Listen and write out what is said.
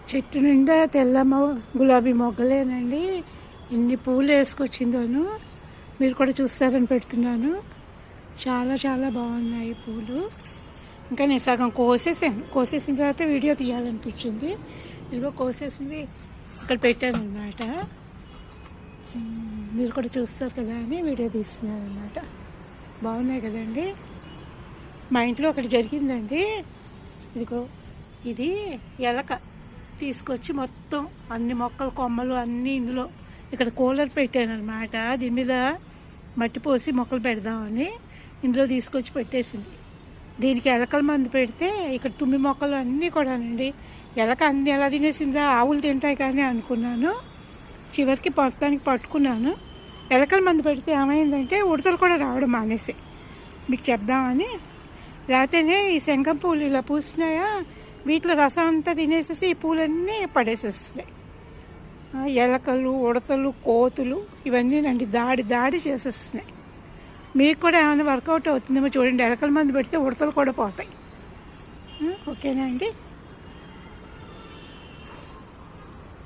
చెట్టు నిండా తెల్ల గులాబీ మొగ్గలేనండి. ఎన్ని పూలు వేసుకొచ్చిందోను. మీరు కూడా చూస్తారని పెడుతున్నాను. చాలా చాలా బాగున్నాయి పూలు. ఇంకా నేను సగం కోసేసిన తర్వాత వీడియో తీయాలనిపించింది. ఇదిగో కోసేసింది ఇక్కడ పెట్టాను అనమాట. మీరు కూడా చూస్తారు కదా అని వీడియో తీస్తున్నాను అనమాట. బాగున్నాయి కదండి. మా ఇంట్లో ఒకటి జరిగిందండి. ఇదిగో ఇది ఎలక తీసుకొచ్చి మొత్తం అన్ని మొక్కలు కొమ్మలు అన్నీ ఇందులో ఇక్కడ కూలర్ పెట్టాను అనమాట. దీని మీద మట్టి పోసి మొక్కలు పెడదామని ఇందులో తీసుకొచ్చి పెట్టేసింది. దీనికి ఎలకల మందు పెడితే ఇక్కడ తుమ్మి మొక్కలు అన్నీ కూడానండి. ఎలక అన్నీ ఎలా తినేసిందా, ఆవులు తింటాయి కానీ అనుకున్నాను. చివరికి మొత్తానికి పట్టుకున్నాను. ఎలకల మందు పెడితే ఏమైందంటే ఉడతలు కూడా రావడం మానేసి మీకు చెప్దామని. లేకపోతేనే ఈ శంఖం పూలు ఇలా పూసినాయా, వీటిలో రసం అంతా తినేసేసి ఈ పూలన్నీ పడేసేస్తున్నాయి. ఎలకలు, ఉడతలు, కోతులు ఇవన్నీ నండి దాడి చేసేస్తున్నాయి. మీకు కూడా ఏమైనా వర్కౌట్ అవుతుందేమో చూడండి. ఎలకల మందు పెడితే ఉడతలు కూడా పోతాయి. ఓకేనా అండి.